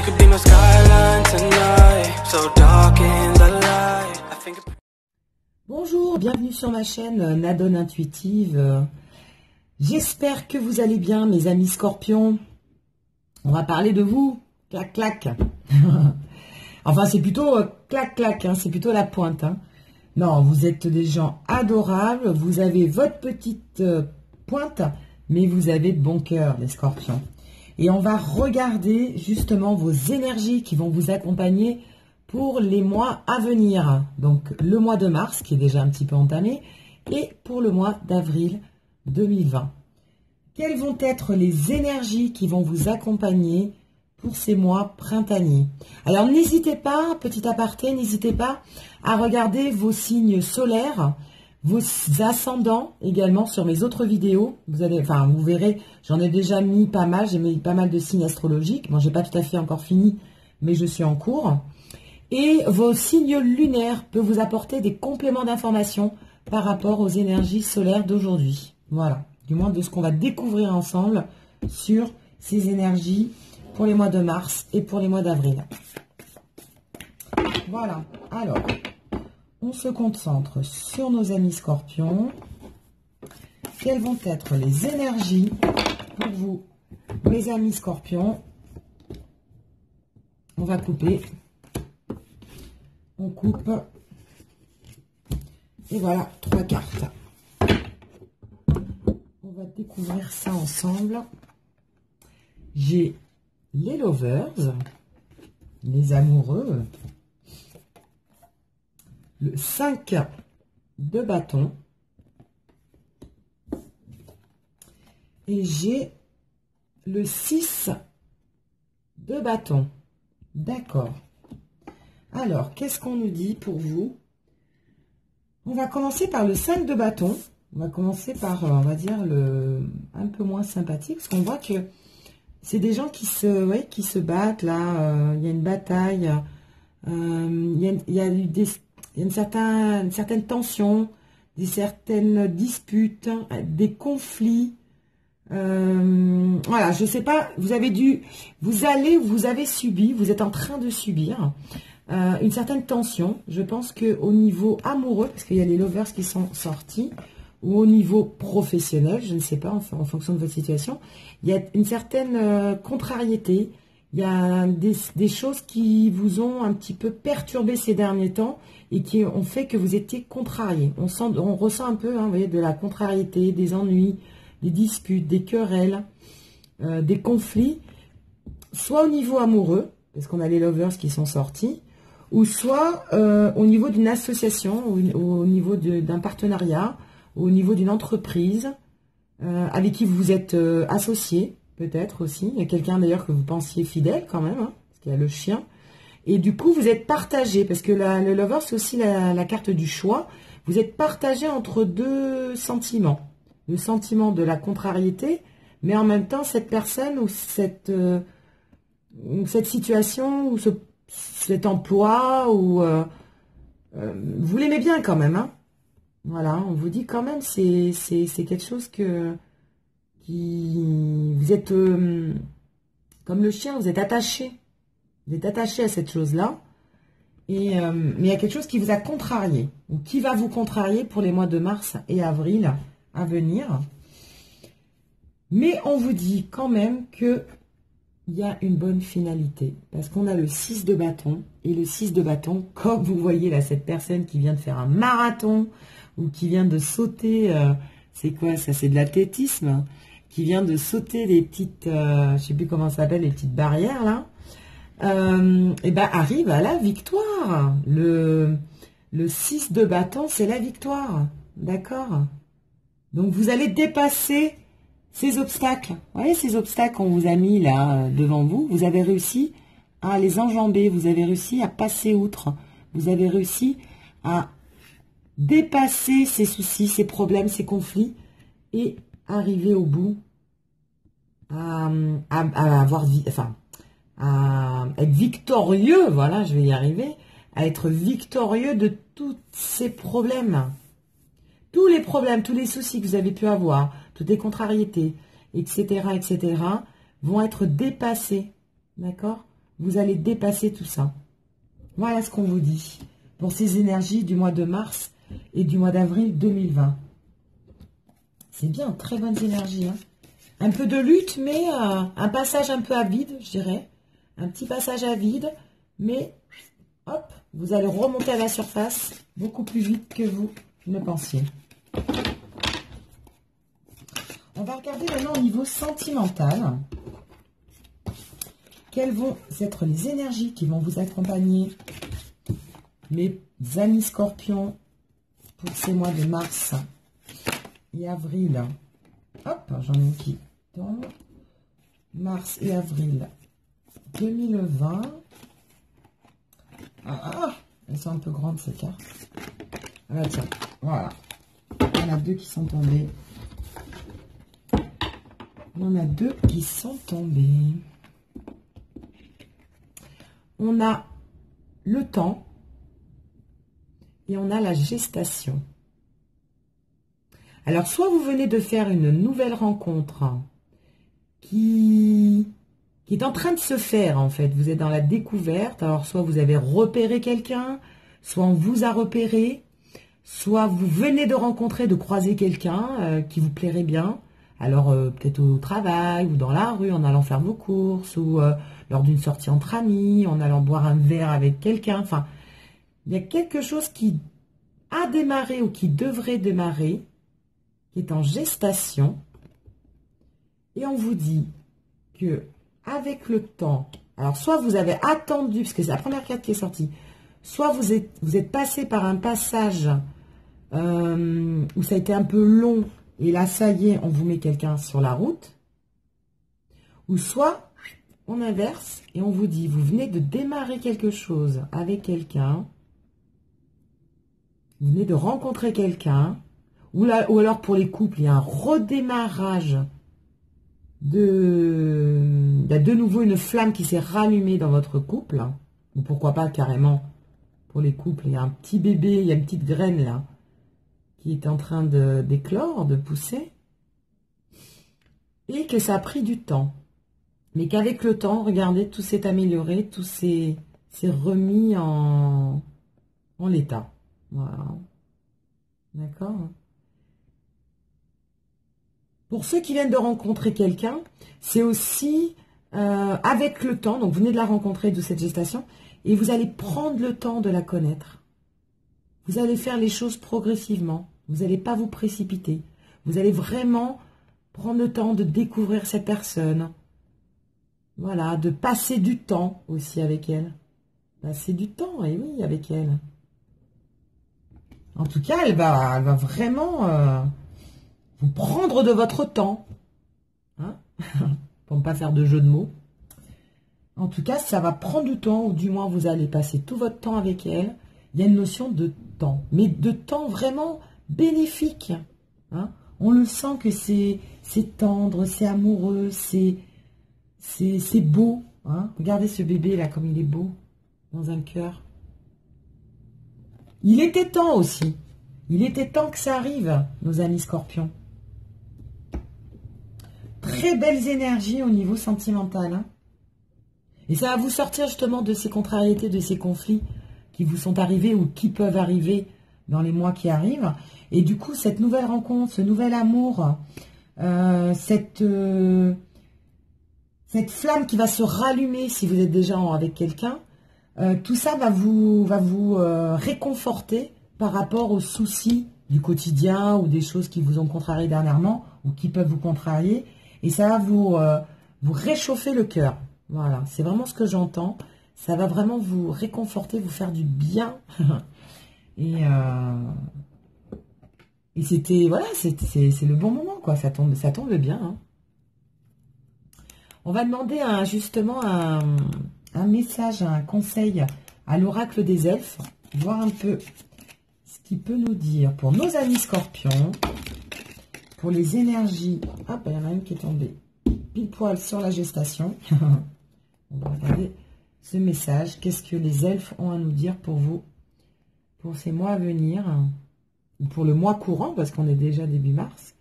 could be my skyline tonight, so dark in the light. I think. Bonjour, bienvenue sur ma chaîne Nadone Intuitive. J'espère que vous allez bien, mes amis scorpions. On va parler de vous. Clac, clac. Enfin, c'est plutôt clac, clac. Hein, c'est plutôt la pointe. Hein. Non, vous êtes des gens adorables. Vous avez votre petite pointe, mais vous avez de bon cœur, les scorpions. Et on va regarder justement vos énergies qui vont vous accompagner pour les mois à venir. Donc, le mois de mars, qui est déjà un petit peu entamé, et pour le mois d'avril 2020. Quelles vont être les énergies qui vont vous accompagner pour ces mois printaniers? Alors, n'hésitez pas, petit aparté, n'hésitez pas à regarder vos signes solaires, vos ascendants également sur mes autres vidéos. Vous verrez, j'en ai déjà mis pas mal, j'ai mis pas mal de signes astrologiques. Bon, j'ai pas tout à fait encore fini, mais je suis en cours. Et vos signes lunaires peuvent vous apporter des compléments d'information par rapport aux énergies solaires d'aujourd'hui. Voilà, du moins de ce qu'on va découvrir ensemble sur ces énergies pour les mois de mars et pour les mois d'avril. Voilà, alors, on se concentre sur nos amis scorpions. Quelles vont être les énergies pour vous, mes amis scorpions? On va couper. On coupe. Et voilà, 3 cartes. On va découvrir ça ensemble. J'ai les lovers, les amoureux, le 5 de bâton, et j'ai le 6 de bâton. D'accord. Alors, qu'est-ce qu'on nous dit pour vous? On va commencer par le 5 de bâton. On va commencer par, on va dire, le un peu moins sympathique, parce qu'on voit que c'est des gens qui se battent, là. Il y a une bataille. Il y a une certaine tension, certaines disputes, des conflits. Voilà, je sais pas, vous avez subi, vous êtes en train de subir une certaine tension. Je pense qu'au niveau amoureux, parce qu'il y a les lovers qui sont sortis, ou au niveau professionnel, je ne sais pas, en fonction de votre situation, il y a une certaine contrariété, il y a des choses qui vous ont un petit peu perturbé ces derniers temps et qui ont fait que vous étiez contrarié. On ressent un peu, hein, vous voyez, de la contrariété, des ennuis, des disputes, des querelles, des conflits, soit au niveau amoureux, parce qu'on a les lovers qui sont sortis, ou soit au niveau d'une association, au niveau d'un partenariat, au niveau d'une entreprise avec qui vous êtes associé, peut-être aussi. Il y a quelqu'un d'ailleurs que vous pensiez fidèle quand même, hein, parce qu'il y a le chien. Et du coup, vous êtes partagé, parce que le lover, c'est aussi la carte du choix. Vous êtes partagé entre deux sentiments. Le sentiment de la contrariété, mais en même temps, cette personne ou cette situation, ou cet emploi, ou vous l'aimez bien quand même, hein. Voilà, on vous dit quand même, c'est quelque chose vous êtes comme le chien, vous êtes attaché. Vous êtes attaché à cette chose-là. Mais il y a quelque chose qui vous a contrarié, ou qui va vous contrarier pour les mois de mars et avril à venir. Mais on vous dit quand même que il y a une bonne finalité, parce qu'on a le 6 de bâton, et le 6 de bâton, comme vous voyez là, cette personne qui vient de faire un marathon, ou qui vient de sauter, c'est quoi ça? C'est de l'athlétisme, qui vient de sauter les petites, je sais plus comment ça s'appelle, les petites barrières là, et ben arrive à la victoire. Le 6 de bâton, c'est la victoire, d'accord? Donc vous allez dépasser ces obstacles. Vous voyez ces obstacles qu'on vous a mis là devant vous, vous avez réussi à les enjamber, vous avez réussi à passer outre, vous avez réussi à dépasser ces soucis, ces problèmes, ces conflits et arriver au bout à être victorieux, voilà, je vais y arriver, à être victorieux de tous ces problèmes. Tous les problèmes, tous les soucis que vous avez pu avoir, toutes les contrariétés, etc., etc., vont être dépassés, d'accord? vous allez dépasser tout ça. Voilà ce qu'on vous dit pour ces énergies du mois de mars et du mois d'avril 2020. C'est bien, très bonnes énergies. Hein. Un peu de lutte, mais un passage un peu à vide, je dirais. Un petit passage à vide, mais hop, vous allez remonter à la surface beaucoup plus vite que vous ne pensiez. On va regarder maintenant au niveau sentimental. Quelles vont être les énergies qui vont vous accompagner, mes amis scorpions, pour ces mois de mars et avril. Hop, j'en ai qui tombe. Mars et avril 2020. Elles sont un peu grandes ces cartes. Ah, tiens, voilà. Il y en a deux qui sont tombées. Il y en a deux qui sont tombés. On a le temps et on a la gestation. Alors, soit vous venez de faire une nouvelle rencontre qui est en train de se faire, en fait. Vous êtes dans la découverte. Alors, soit vous avez repéré quelqu'un, soit on vous a repéré, soit vous venez de rencontrer, de croiser quelqu'un qui vous plairait bien. Alors, peut-être au travail ou dans la rue, en allant faire vos courses, ou lors d'une sortie entre amis, en allant boire un verre avec quelqu'un. Enfin, il y a quelque chose qui a démarré ou qui devrait démarrer, qui est en gestation. Et on vous dit que avec le temps, alors soit vous avez attendu, parce que c'est la première carte qui est sortie, soit vous êtes passé par un passage où ça a été un peu long, et là, ça y est, on vous met quelqu'un sur la route. Ou soit, on inverse et on vous dit, vous venez de démarrer quelque chose avec quelqu'un. Vous venez de rencontrer quelqu'un. Ou alors, pour les couples, il y a un redémarrage de nouveau une flamme qui s'est rallumée dans votre couple. Ou pourquoi pas, carrément, pour les couples, il y a un petit bébé, il y a une petite graine, là, qui est en train d'éclore, de pousser, et que ça a pris du temps. Mais qu'avec le temps, regardez, tout s'est amélioré, tout s'est remis en l'état. Voilà. D'accord? Pour ceux qui viennent de rencontrer quelqu'un, c'est aussi avec le temps, donc vous venez de la rencontrer, de cette gestation, et vous allez prendre le temps de la connaître. Vous allez faire les choses progressivement. Vous n'allez pas vous précipiter. Vous allez vraiment prendre le temps de découvrir cette personne. Voilà, de passer du temps aussi avec elle. Passer du temps, et oui, avec elle. En tout cas, elle va vraiment vous prendre de votre temps. Hein? Pour ne pas faire de jeu de mots. En tout cas, ça va prendre du temps, ou du moins vous allez passer tout votre temps avec elle. Il y a une notion de temps, mais de temps vraiment bénéfique. Hein? On le sent que c'est tendre, c'est amoureux, c'est beau. Hein? Regardez ce bébé là, comme il est beau, dans un cœur. Il était temps aussi. Il était temps que ça arrive, nos amis scorpions. Très belles énergies au niveau sentimental. Hein? Et ça va vous sortir justement de ces contrariétés, de ces conflits qui vous sont arrivés ou qui peuvent arriver dans les mois qui arrivent. Et du coup, cette nouvelle rencontre, ce nouvel amour, cette flamme qui va se rallumer si vous êtes déjà avec quelqu'un, tout ça va vous réconforter par rapport aux soucis du quotidien ou des choses qui vous ont contrarié dernièrement ou qui peuvent vous contrarier. Et ça va vous réchauffer le cœur. Voilà, c'est vraiment ce que j'entends. Ça va vraiment vous réconforter, vous faire du bien. Et c'était, voilà, c'est le bon moment, quoi. Ça tombe bien. Hein. On va demander justement un message, un conseil à l'oracle des elfes. Voir un peu ce qu'il peut nous dire pour nos amis scorpions. Pour les énergies. Hop, il y en a une qui est tombée pile poil sur la gestation. On va regarder ce message. Qu'est-ce que les elfes ont à nous dire pour vous, pour ces mois à venir, ou pour le mois courant, parce qu'on est déjà début mars.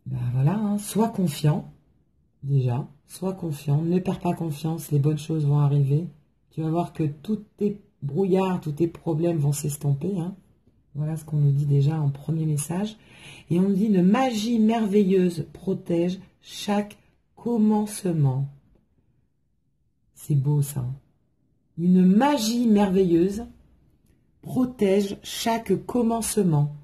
Ben voilà, hein, sois confiant. Déjà, sois confiant, ne perds pas confiance, les bonnes choses vont arriver. Tu vas voir que tous tes brouillards, tous tes problèmes vont s'estomper. Hein. Voilà ce qu'on nous dit déjà en premier message. Et on nous dit une magie merveilleuse protège chaque commencement. C'est beau ça. Une magie merveilleuse protège chaque commencement.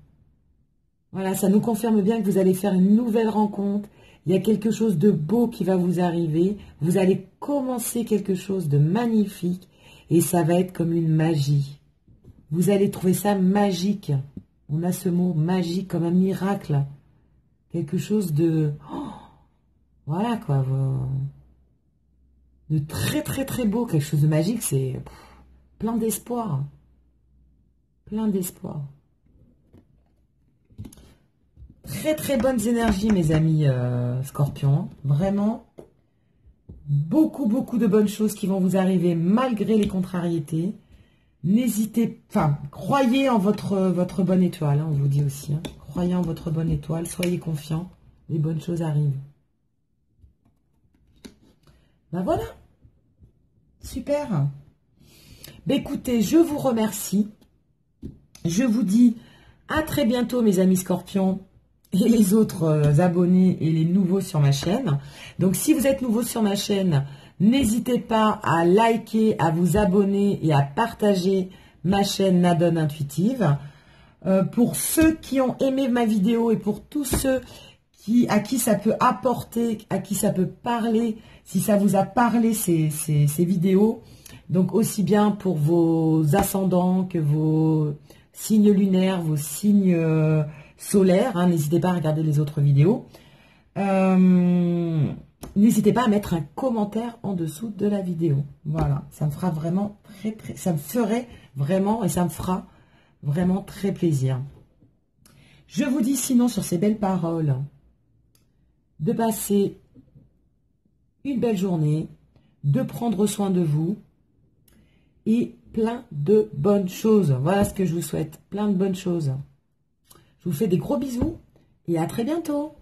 Voilà, ça nous confirme bien que vous allez faire une nouvelle rencontre. Il y a quelque chose de beau qui va vous arriver. Vous allez commencer quelque chose de magnifique. Et ça va être comme une magie. Vous allez trouver ça magique. On a ce mot magique comme un miracle. Quelque chose de... Oh, voilà quoi. De très très très beau. Quelque chose de magique. C'est plein d'espoir. Plein d'espoir. Très très bonnes énergies mes amis scorpions. Vraiment. Beaucoup beaucoup de bonnes choses qui vont vous arriver malgré les contrariétés. N'hésitez, croyez en votre bonne étoile, hein, on vous dit aussi. Hein. Croyez en votre bonne étoile, soyez confiants, les bonnes choses arrivent. Ben voilà, super. Ben écoutez, je vous remercie. Je vous dis à très bientôt mes amis scorpions et les autres abonnés et les nouveaux sur ma chaîne. Donc si vous êtes nouveau sur ma chaîne, n'hésitez pas à liker, à vous abonner et à partager ma chaîne Nadone Intuitive. Pour ceux qui ont aimé ma vidéo et pour tous ceux à qui ça peut apporter, à qui ça peut parler, si ça vous a parlé ces vidéos, donc aussi bien pour vos ascendants que vos signes lunaires, vos signes solaires, hein, n'hésitez pas à regarder les autres vidéos. N'hésitez pas à mettre un commentaire en dessous de la vidéo. Voilà, ça me fera vraiment ça me ferait vraiment et ça me fera vraiment très plaisir. Je vous dis sinon sur ces belles paroles de passer une belle journée, de prendre soin de vous et plein de bonnes choses. Voilà ce que je vous souhaite, plein de bonnes choses. Je vous fais des gros bisous et à très bientôt.